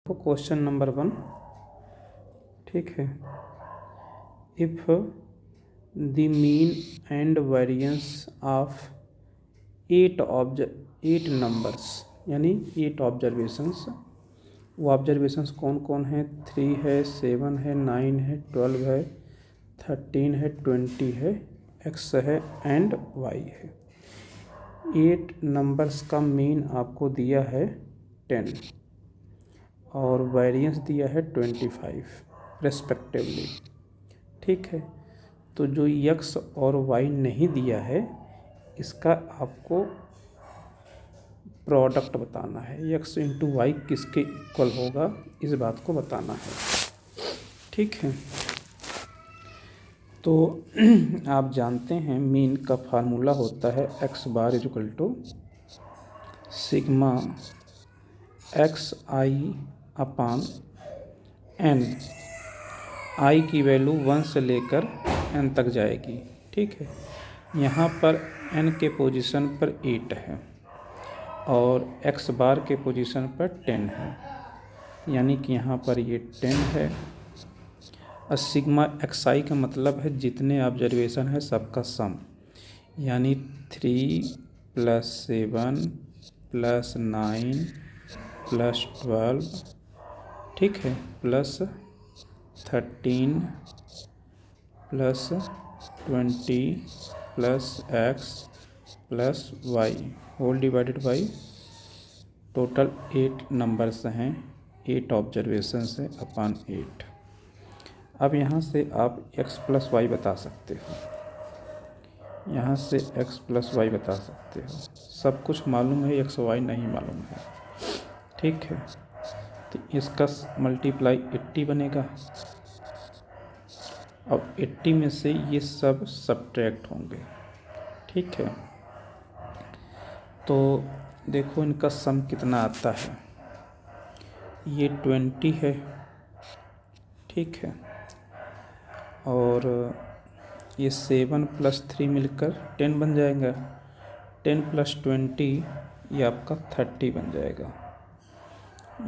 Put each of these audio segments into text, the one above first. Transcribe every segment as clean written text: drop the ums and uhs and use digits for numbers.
तो question number 1, ठीक है। If the mean and variance of 8 numbers, यानी 8 ऑब्जर्वेशंस। वो ऑब्जर्वेशंस कौन कौन है? 3 है, 7 है, 9 है, 12 है, 13 है, 20 है, x है एंड y है। 8 नंबर्स का मीन आपको दिया है 10 और वेरिएंस दिया है 25 रेस्पेक्टिवली, ठीक है। तो जो x और y नहीं दिया है, इसका आपको प्रोडक्ट बताना है। x इंटू वाई किसके इक्वल होगा, इस बात को बताना है, ठीक है। तो आप जानते हैं मीन का फार्मूला होता है x bar equal to sigma x i upon n। आई की वैल्यू 1 से लेकर n तक जाएगी, ठीक है। यहाँ पर n के पोजीशन पर 8 है और x बार के पोजीशन पर 10 है, यानी कि यहाँ पर ये 10 है। और सिग्मा एक्स आई का मतलब है जितने ऑब्जर्वेशन है सबका सम, यानी 3 + 7 + 9 + 12, ठीक है, +13 + 20 + x + y whole divided by total 8 numbers हैं, 8 ऑब्जर्वेशंस हैं अपान 8। अब यहाँ से आप x + y बता सकते हो, यहाँ से x + y बता सकते हो। सब कुछ मालूम है, x y नहीं मालूम है, ठीक है। तो इसका मल्टीप्लाई 80 बनेगा। अब 80 में से ये सब सब्ट्रैक्ट होंगे, ठीक है। तो देखो इनका सम कितना आता है, ये 20 है, ठीक है। और ये 7 + 3 मिलकर 10 बन जाएगा। 10 + 20 ये आपका 30 बन जाएगा,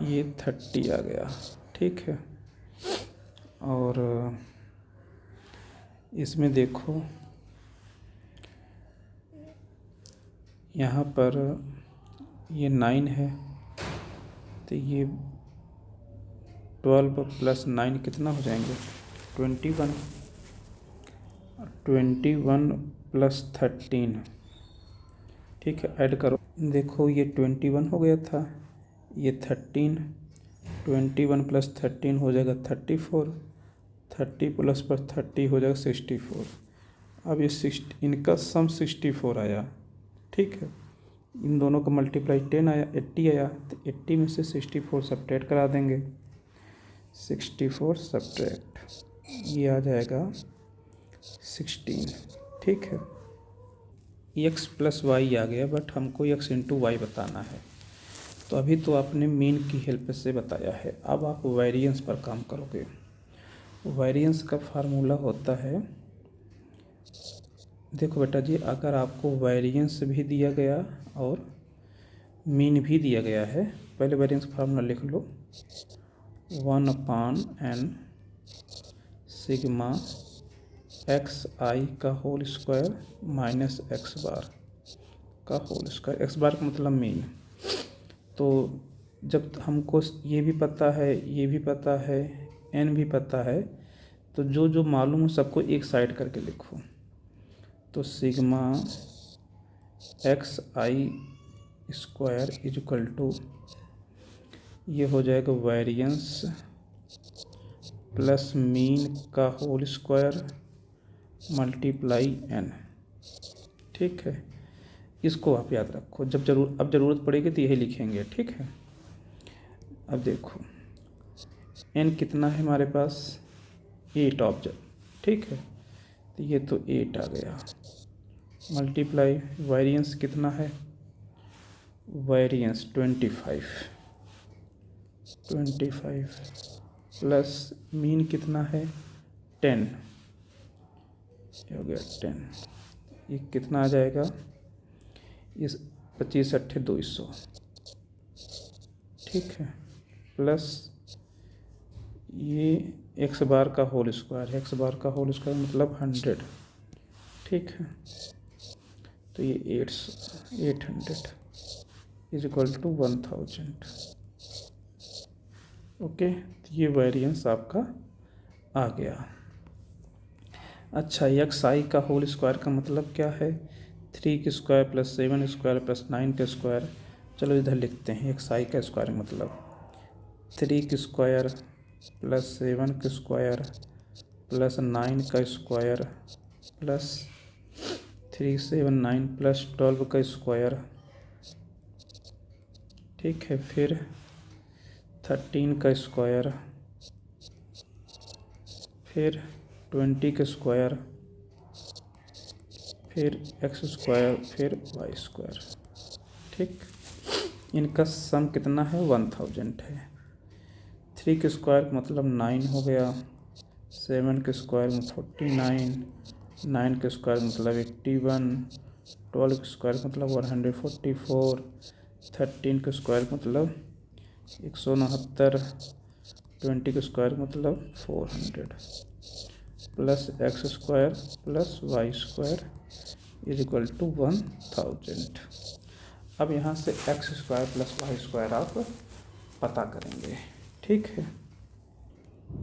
ये 30 आ गया, ठीक है। और इसमें देखो यहाँ पर ये 9 है, तो ये 12 + 9 कितना हो जाएंगे? 21। 21 + 13, ठीक है, ऐड करो। देखो ये 21 हो गया था, ये 13, 21 + 13 हो जाएगा 34, 30 + 30 हो जाएगा 64। अब ये इनका सम 64 आया, ठीक है। इन दोनों का मल्टीप्लाई 10 आया, 80 आया, तो 80 में से 64 सब्ट्रैक्ट करा देंगे। 64 सब्ट्रैक्ट, ये आ जाएगा 16, ठीक है। x + y आ गया, बट हमको x इंटू वाई बताना है। तो अभी तो आपने मीन की हेल्प से बताया है, अब आप वेरिएंस पर काम करोगे। वेरिएंस का फार्मूला होता है, देखो बेटा जी, अगर आपको वेरिएंस भी दिया गया और मीन भी दिया गया है, पहले वेरिएंस फार्मूला लिख लो। 1/n सिग्मा एक्स आई का होल स्क्वायर माइनस एक्स बार का होल स्क्वायर। एक्स बार का मतलब मीन। तो जब हमको ये भी पता है, ये भी पता है, n भी पता है, तो जो जो मालूम हो सबको एक साइड करके लिखो। तो sigma x i square equal to, ये हो जाएगा वेरिएंस प्लस मीन का होल स्क्वायर मल्टीप्लाई n, ठीक है। इसको आप याद रखो, जब अब ज़रूरत पड़ेगी तो यही लिखेंगे, ठीक है। अब देखो n कितना है हमारे पास? 8 ऑब्जेक्ट, ठीक है। तो ये तो 8 आ गया, मल्टीप्लाई वेरिएंस कितना है? वेरिएंस 25 प्लस मीन कितना है? 10, ये हो गया 10। ये कितना आ जाएगा? इस 25 × 8 = 200, ठीक है, प्लस ये एक्स बार का होल स्क्वायर, एक्स बार का होल स्क्वायर मतलब 100, ठीक है। तो ये 800 इज इक्वल टू 1000। ओके, तो ये वेरिएंस आपका आ गया। अच्छा, एक्स आई का होल स्क्वायर का मतलब क्या है? 3 का स्क्वायर प्लस 7 स्क्वायर प्लस 9 का स्क्वायर। चलो इधर लिखते हैं, एक्स आई का स्क्वायर मतलब 3 का स्क्वायर प्लस 7 का स्क्वायर प्लस 9 का स्क्वायर प्लस 3 7 9 प्लस 12 का स्क्वायर, ठीक है। फिर 13 का स्क्वायर, फिर 20 का स्क्वायर, फिर एक्स स्क्वायर, फिर वाई स्क्वायर, ठीक। इनका सम कितना है? 1000 है। 3 के स्क्वायर मतलब 9 हो गया, 7 के स्क्वायर में 49, 9 के स्क्वायर मतलब 81, 12 के स्क्वायर मतलब 144, 13 के स्क्वायर मतलब 169, 20 के स्क्वायर मतलब 400 plus X square plus Y square is equal to 1000। अब यहाँ से X square plus Y square आप पता करेंगे, ठीक है।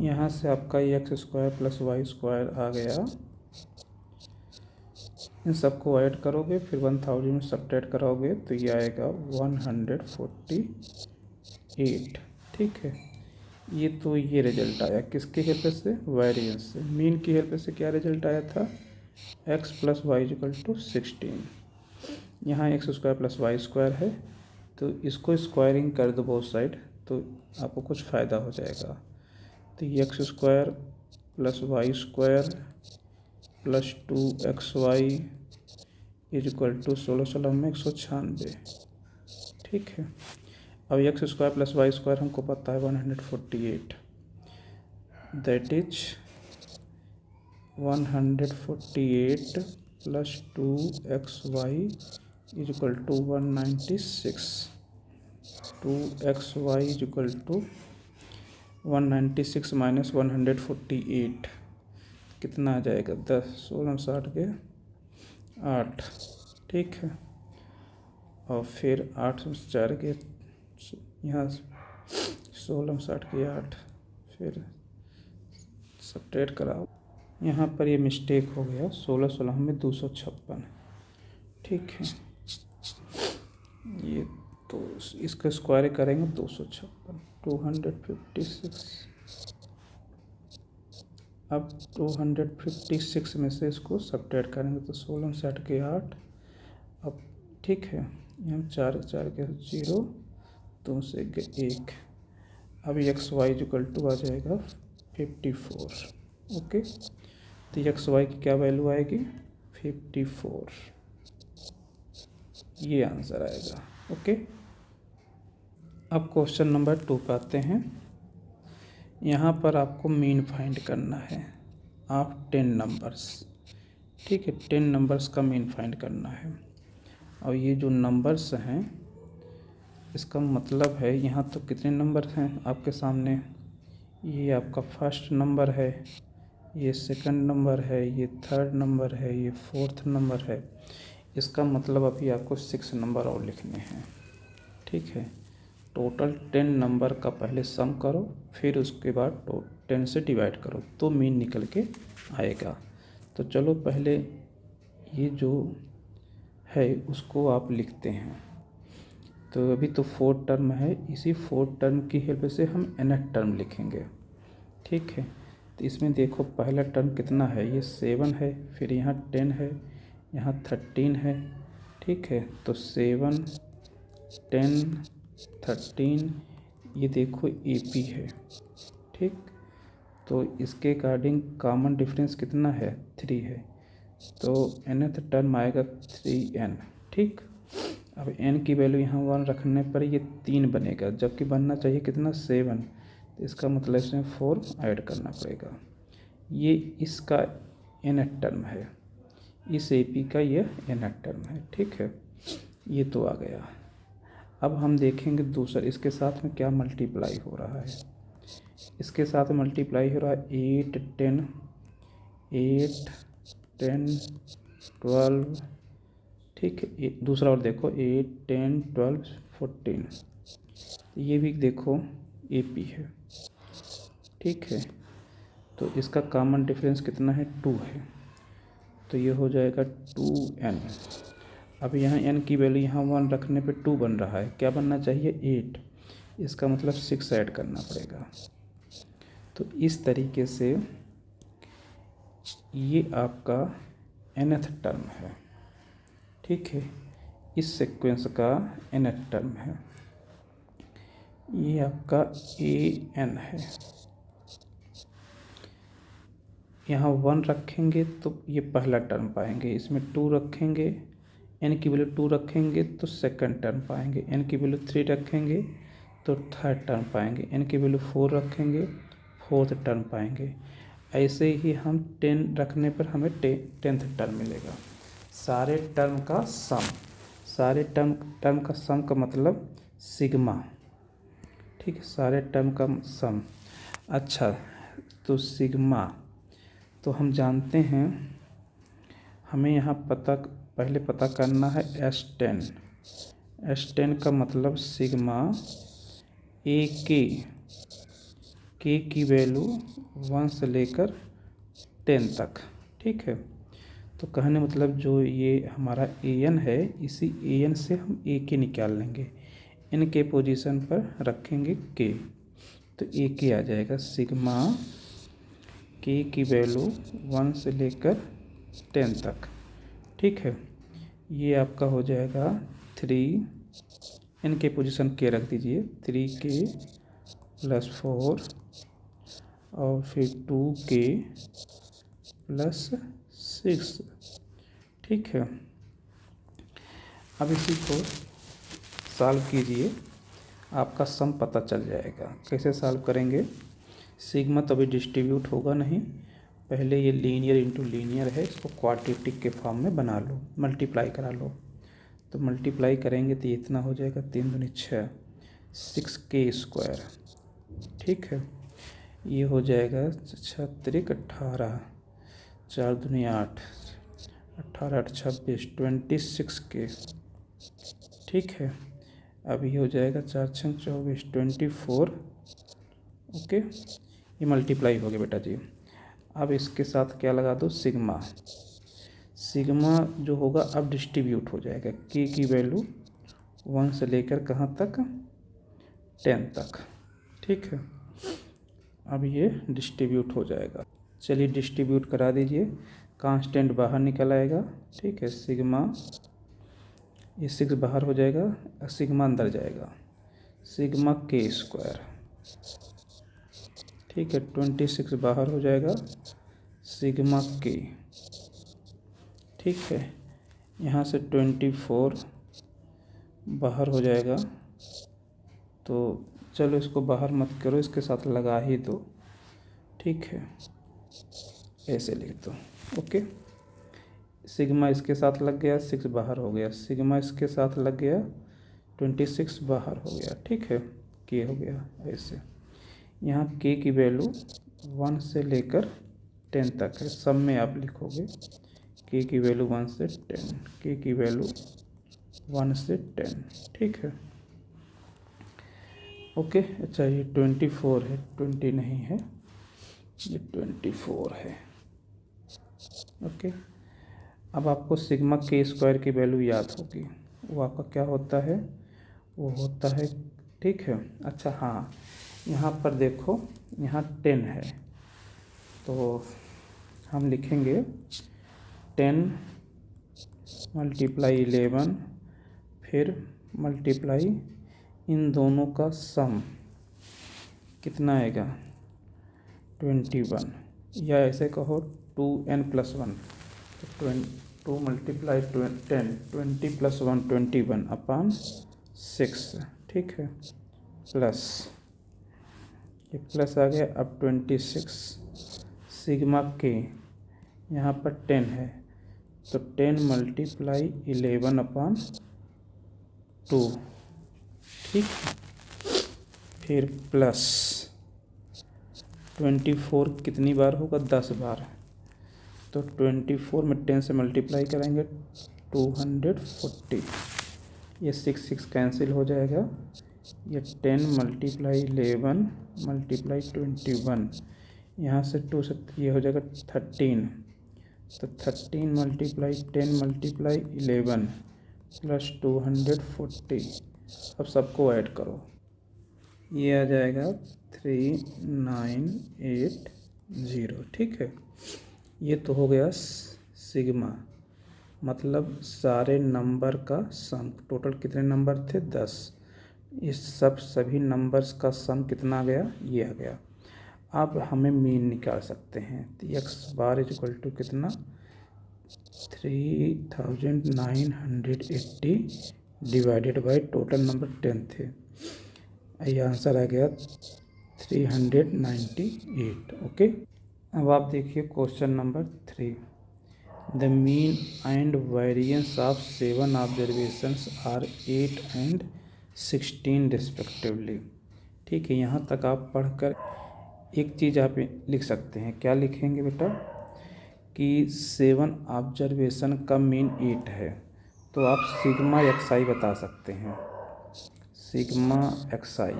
यहाँ से आपका ये x square plus Y square आ गया, इन सबको ऐड करोगे फिर 1000 में सब्ट्रैक्ट कराओगे तो ये आएगा 148, ठीक है। ये तो ये रिजल्ट आया किसके हेल्प से? वेरिएंस से। मीन की हेल्प से क्या रिजल्ट आया था? x प्लस वाई इक्वल टू 16। यहाँ x square plus Y square है तो इसको स्क्वायरिंग कर दो बोथ साइड तो आपको कुछ फ़ायदा हो जाएगा। तो ये x square plus Y square plus 2xy is equal to 16 में 196, ठीक है। अब x square plus Y square हमको पता है 148, that is 148 plus 2xy is equal to 196, 2xy is equal to 196 minus 148 कितना आ जाएगा? 10, 16 60 के 8, ठीक है। और फिर 8 में 4 के यहाँ 16 60 के 8, फिर सब्ट्रैक्ट कराओ। यहाँ पर ये मिस्टेक हो गया, 16 16 में 256, ठीक है। ये तो इसका स्क्वायर करेंगे 256, 256। अब 256 में से इसको सब्ट्रैक्ट करेंगे तो 16 60 के 8, अब ठीक है। यहाँ 4 4 के 0, 2 से 1। अब एक्स वाई इक्वल टू आ जाएगा 54, ओके। तो एक्स वाई की क्या वैल्यू आएगी? 54, ये आंसर आएगा, ओके। अब क्वेश्चन नंबर 2 पे आते हैं। यहाँ पर आपको मीन फाइंड करना है ऑफ 10 नंबर्स, ठीक है। 10 नंबर्स का मीन फाइंड करना है। और ये जो नंबर्स हैं इसका मतलब है यहाँ तो कितने नंबर हैं आपके सामने? ये आपका फर्स्ट नंबर है, ये सेकंड नंबर है, ये थर्ड नंबर है, ये फोर्थ नंबर है। इसका मतलब अभी आपको 6 नंबर और लिखने हैं, ठीक है। टोटल 10 नंबर का पहले सम करो, फिर उसके बाद 10 से डिवाइड करो तो मीन निकल के आएगा। तो चलो पहले ये जो है उसको आप लिखते हैं। तो अभी तो 4 टर्म है, इसी 4 टर्म की हेल्प से हम nth टर्म लिखेंगे, ठीक है। तो इसमें देखो पहला टर्म कितना है? ये 7 है, फिर यहाँ 10 है, यहाँ 13 है, ठीक है। तो 7 10 13, ये देखो AP है, ठीक। तो इसके अकॉर्डिंग कॉमन डिफरेंस कितना है? 3 है। तो nth टर्म आएगा 3n, ठीक। अब n की वैल्यू यहाँ 1 रखने पर ये 3 बनेगा, जबकि बनना चाहिए कितना? 7। तो इसका मतलब इसमें 4 ऐड करना पड़ेगा। ये इसका nth टर्म है, इस AP का ये nth टर्म है, ठीक है। ये तो आ गया। अब हम देखेंगे दूसरा, इसके साथ में क्या मल्टीप्लाई हो रहा है। इसके साथ मल्टीप्लाई हो रहा है 8 10 8 10 12, ठीक है। दूसरा और देखो 8 10 12 14, ये भी देखो AP है, ठीक है। तो इसका कॉमन डिफरेंस कितना है, 2 है, तो ये हो जाएगा 2n। अब यहाँ n की वैल्यू यहाँ 1 रखने पे 2 बन रहा है, क्या बनना चाहिए 8, इसका मतलब 6 ऐड करना पड़ेगा। तो इस तरीके से ये आपका nth टर्म है, ठीक है। इस सीक्वेंस का nth टर्म है, ये आपका an है। यहाँ 1 रखेंगे तो ये पहला टर्म पाएंगे, इसमें 2 रखेंगे, n की वैल्यू 2 रखेंगे तो सेकंड टर्म पाएंगे, n की वैल्यू 3 रखेंगे तो थर्ड टर्म पाएंगे, n की वैल्यू 4 रखेंगे फोर्थ टर्म पाएंगे। ऐसे ही हम 10 रखने पर हमें 10th टर्म मिलेगा। सारे टर्म का सम, सारे टर्म का सम का मतलब सिग्मा, ठीक है, सारे टर्म का सम। अच्छा, तो सिग्मा तो हम जानते हैं, हमें यहाँ पहले पता करना है S10। S10 का मतलब सिग्मा ए के की वैल्यू 1 से लेकर 10 तक, ठीक है। तो कहने मतलब जो ये हमारा an है, इसी an से हम ए के निकाल लेंगे, n के पोजीशन पर रखेंगे k, तो ए के आ जाएगा सिग्मा के की वैल्यू 1 से लेकर 10 तक, ठीक है। ये आपका हो जाएगा 3, n के पोजीशन के रख दीजिए, 3k + 4 और फिर 2k + 6, ठीक है। अब इसी को सॉल्व कीजिए, आपका सम पता चल जाएगा। कैसे सॉल्व करेंगे, सिग्मा तो अभी डिस्ट्रीब्यूट होगा नहीं, पहले ये लीनियर इंटू लीनियर है, इसको क्वाड्रेटिक के फॉर्म में बना लो, मल्टीप्लाई करा लो। तो मल्टीप्लाई करेंगे तो इतना हो जाएगा 3 दूनी 6, 6k², ठीक है। ये हो जाएगा 6 त्रिक 18, 4 दूनी 8, 18 8 26, 26k, ठीक है। अब ये हो जाएगा 4 6 24, 24, ओके। ये मल्टीप्लाई हो गया बेटा जी। अब इसके साथ क्या लगा दो, सिग्मा। सिग्मा जो होगा अब डिस्ट्रीब्यूट हो जाएगा, के की वैल्यू 1 से लेकर कहाँ तक, 10 तक, ठीक है। अब ये डिस्ट्रीब्यूट हो जाएगा, चलिए डिस्ट्रीब्यूट करा दीजिए, कांस्टेंट बाहर निकल आएगा, ठीक है। सिग्मा, ये 6 बाहर हो जाएगा, सिग्मा अंदर जाएगा, सिग्मा k², ठीक है। 26 बाहर हो जाएगा, सिग्मा k, ठीक है। यहाँ से 24 बाहर हो जाएगा, तो चलो इसको बाहर मत करो, इसके साथ लगा ही दो, ठीक है, ऐसे लिख दो, ओके। सिग्मा इसके साथ लग गया, 6 बाहर हो गया, सिग्मा इसके साथ लग गया, 26 बाहर हो गया, ठीक है, के हो गया ऐसे। यहाँ के की वैल्यू 1 से लेकर 10 तक है, सब में आप लिखोगे के की वैल्यू 1 से 10, के की वैल्यू 1 से 10, ठीक है, ओके। अच्छा, ये 24 है, 20 नहीं है, ये 24 है, ओके। अब आपको सिग्मा k² की वैल्यू याद होगी, वो आपका क्या होता है, वो होता है, ठीक है। अच्छा हाँ, यहाँ पर देखो, यहाँ 10 है, तो हम लिखेंगे 10 × 11, फिर मल्टीप्लाई इन दोनों का सम कितना आएगा, 21, या ऐसे कहो 2n + 1, तो 2 × 10, 20 + 1 21/6, ठीक है, प्लस, ये प्लस आ गया। अब 26 सिग्मा के, यहाँ पर 10 है, तो 10 × 11/2, ठीक। फिर प्लस 24 कितनी बार होगा, 10 बार। तो 24 में 10 से मल्टीप्लाई करेंगे 240, ये 6 कैंसिल हो जाएगा। ये 10 मल्टीप्लाई 11 मल्टीप्लाई 21, यहाँ से 2 से ये हो जाएगा 13। तो 13 मल्टीप्लाई 10 मल्टीप्लाई 11 प्लस 240। अब सबको ऐड करो, ये आ जाएगा 3980। ठीक है, ये तो हो गया सिग्मा, मतलब सारे नंबर का सम। टोटल कितने नंबर थे, 10। इस सभी नंबर्स का सम कितना आ गया, ये आ गया। अब हमें मीन निकाल सकते हैं। तो x bar is equal to कितना, 3980 डिवाइडेड बाई टोटल नंबर 10 थे। ये आंसर आ गया 398। ओके, अब आप देखिए question number 3। The mean and variance of 7 observations are 8 and 16 respectively. ठीक है, यहाँ तक आप पढ़कर एक चीज़ आप लिख सकते हैं। क्या लिखेंगे बेटा, कि 7 ऑब्जर्वेशन का मीन 8 है, तो आप सिग्मा एक्स आई बता सकते हैं। सिग्मा एक्स आई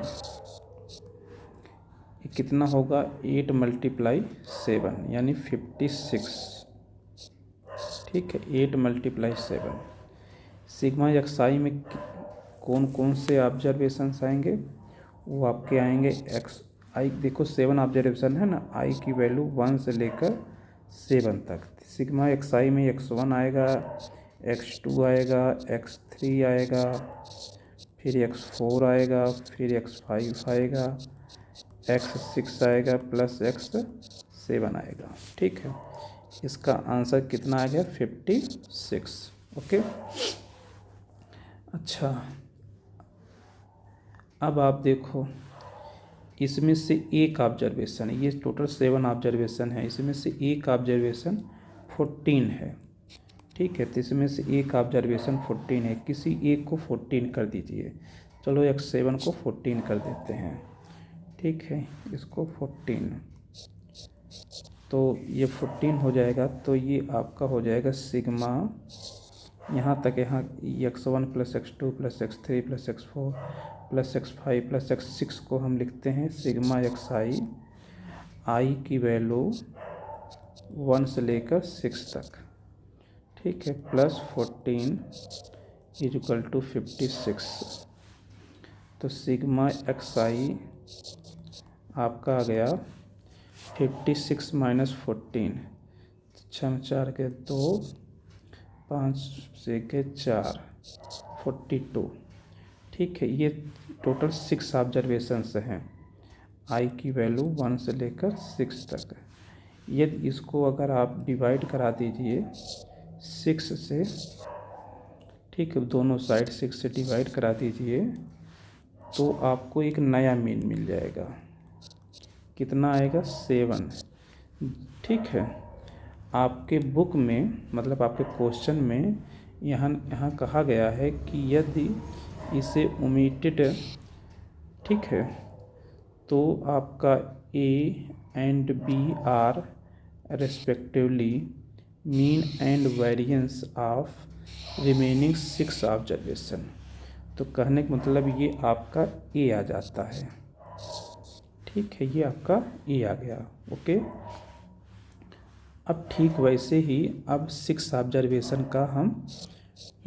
कितना होगा, 8 मल्टीप्लाई 7 यानी 56। ठीक है, 8 मल्टीप्लाई 7। सिग्मा एक्स आई में कौन कौन से ऑब्जर्वेशंस आएंगे, वो आपके आएंगे एक्स आई। देखो 7 ऑब्जर्वेशन है ना, आई की वैल्यू 1 से लेकर 7 तक। सिग्मा एक्स आई में x1 आएगा, x2 आएगा, x3 आएगा, फिर x4 आएगा, फिर x5 आएगा, x6 आएगा, प्लस x7 आएगा। ठीक है, इसका आंसर कितना आ गया, 56। ओके, अच्छा अब आप देखो, इसमें से एक ऑब्जर्वेशन है, ये टोटल 7 ऑब्जर्वेशन है, इसमें से एक ऑब्जर्वेशन 14 है। ठीक है, तो इसमें से एक ऑब्जर्वेशन 14 है, किसी एक को 14 कर दीजिए। चलो x7 को 14 कर देते हैं। ठीक है, इसको 14, तो ये 14 हो जाएगा। तो ये आपका हो जाएगा सिग्मा, यहाँ तक, यहाँ x1 plus x2 plus x3 plus x4 plus x5 plus x6 को हम लिखते हैं सिग्मा एक्स आई। आई की वैल्यू 1 से लेकर 6 तक। ठीक है, प्लस 14 इज इक्वल टू 56। तो सिग्मा एक्स आई आपका आ गया 56 माइनस 14, 6 4 के 2, 5 से के 4, 42। ठीक है, ये टोटल 6 ऑब्जर्वेशंस हैं। आई की वैल्यू 1 से लेकर 6 तक। यदि इसको अगर आप डिवाइड करा दीजिए 6 से, ठीक है, दोनों साइड 6 से डिवाइड करा दीजिए, तो आपको एक नया मीन मिल जाएगा। कितना आएगा, 7। ठीक है, आपके बुक में, मतलब आपके क्वेश्चन में यहाँ कहा गया है कि यदि इसे ओमिटेड, ठीक है, तो आपका a and b are respectively mean and variance of remaining 6 observation. तो कहने का मतलब ये आपका ए आ जाता है। ठीक है, ये आपका ए आ गया। ओके, अब ठीक वैसे ही अब 6 ऑब्जर्वेशन का हम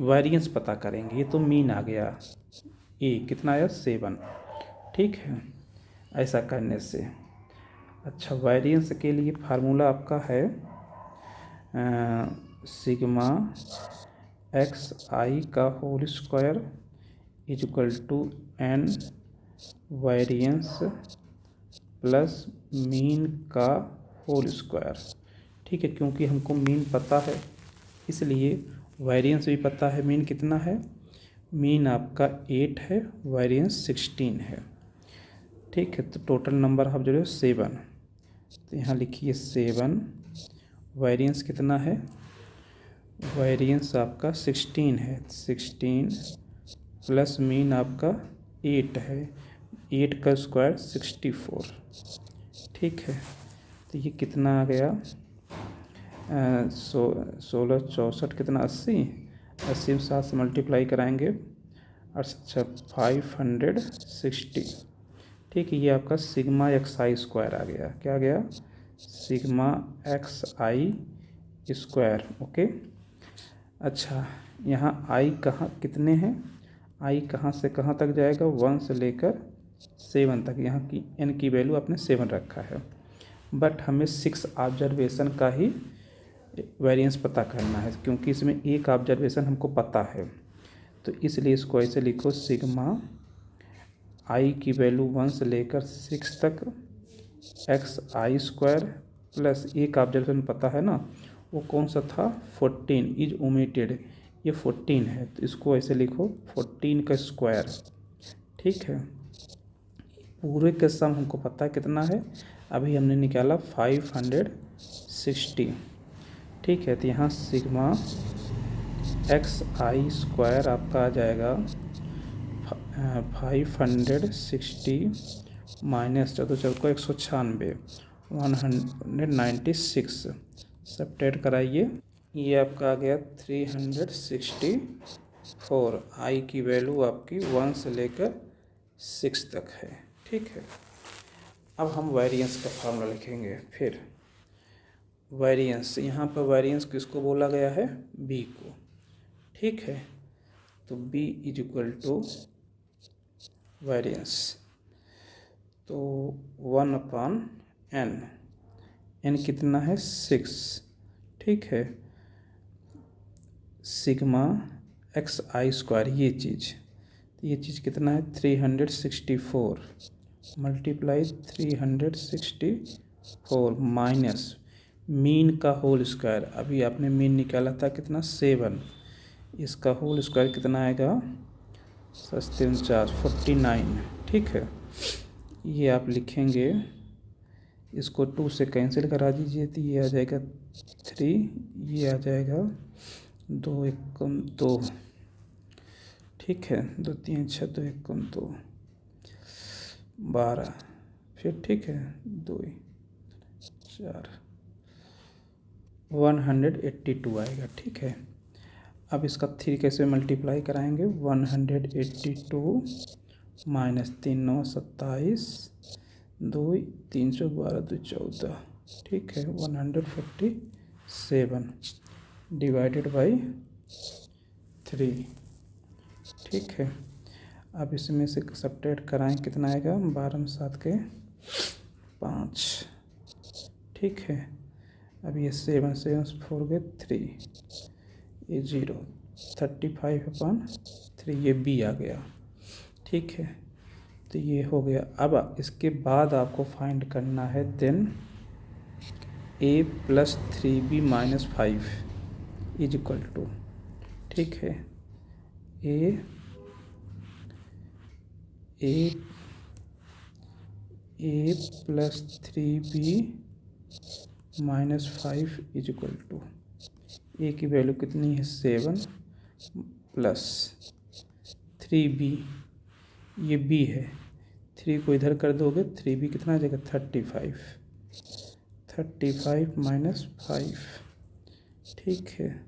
वेरिएंस पता करेंगे। ये तो मीन आ गया, ए कितना आया, 7। ठीक है, ऐसा करने से, अच्छा वेरिएंस के लिए फार्मूला आपका है सिग्मा एक्स आई का whole square is equal to n variance plus mean का होल स्क्वायर। ठीक है, क्योंकि हमको मीन पता है इसलिए वेरिएंस भी पता है। मीन कितना है, मीन आपका 8 है, वेरिएंस 16 है। ठीक है, तो टोटल नंबर ऑफ जो है 7। तो यहाँ लिखिए 7, वेरिएंस कितना है, वेरिएंस आपका 16 है, 16 प्लस मीन आपका 8 है, 8 का स्क्वायर 64। ठीक है, तो ये कितना आ गया, 16 64 कितना 80, 80 में 7 से मल्टीप्लाई कराएंगे। अच्छा 560। ठीक है, ये आपका सिग्मा एक्स आई स्क्वायर आ गया। क्या आ गया, sigma x i square. Okay, अच्छा यहाँ आई कहाँ कितने हैं, आई कहाँ से कहाँ तक जाएगा, 1 से लेकर 7 तक। यहाँ की एन की वैल्यू आपने 7 रखा है, बट हमें 6 ऑब्जर्वेशन का ही वेरिएंस पता करना है, क्योंकि इसमें एक ऑब्जर्वेशन हमको पता है। तो इसलिए इसको ऐसे लिखो, सिग्मा आई की वैल्यू 1 से लेकर 6 तक एक्स आई स्क्वायर प्लस एक ऑब्जर्वेशन पता है ना, वो कौन सा था, 14 इज ओमिटेड। ये 14 है, तो इसको ऐसे लिखो 14 का स्क्वायर। ठीक है, पूरे का सम हमको पता है कितना है, अभी हमने निकाला 560। ठीक है, तो यहाँ सिग्मा एक्स आई स्क्वायर आपका आ जाएगा 560 माइनस 14 को 196, 196 सब्ट्रैक्ट कराइए। ये आपका आ गया 364। आई की वैल्यू आपकी 1 से लेकर 6 तक है। ठीक है, अब हम वेरिएंस का फार्मूला लिखेंगे। फिर वेरिएंस, यहाँ पर वेरिएंस किसको बोला गया है, बी को। ठीक है, तो b is equal to variance, तो 1/n, n कितना है 6। ठीक है, सिग्मा एक्स आई स्क्वायर ये चीज़ कितना है 364 मल्टीप्लाई 364 माइनस मीन का होल स्क्वायर। अभी आपने मीन निकाला था कितना 7, इसका होल स्क्वायर कितना आएगा 49। ठीक है, ये आप लिखेंगे, इसको 2 से कैंसिल करा दीजिए, तो ये आ जाएगा 3, ये आ जाएगा 2 1 कम 2। ठीक है, 2 3 6 2 1 कम 2 12। फिर ठीक है 2 4 182 आएगा। ठीक है, अब इसका 3 कैसे मल्टीप्लाई कराएंगे, 182 माइनस 3 9 27, 2 3 12 2 14। ठीक है, 147 डिवाइडेड बाई 3। ठीक है, अब इसमें से सब्ट्रैक्ट कराएं, कितना आएगा 12 में 7 के 5। ठीक है, अब ये 7 7 4 गए 3, ये 0 35/3, ये बी आ गया। ठीक है, तो ये हो गया। अब इसके बाद आपको फाइंड करना है then a + 3b - 5 is equal to. ठीक है, a + 3b - 5 is equal to, ए की वैल्यू कितनी है 7 प्लस 3b, ये b है, 3 को इधर कर दोगे 3b कितना आ जाएगा 35 35 - 5। ठीक है,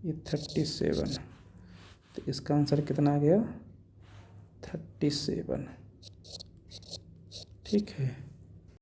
ये 37, तो इसका आंसर कितना आ गया 37। ठीक है।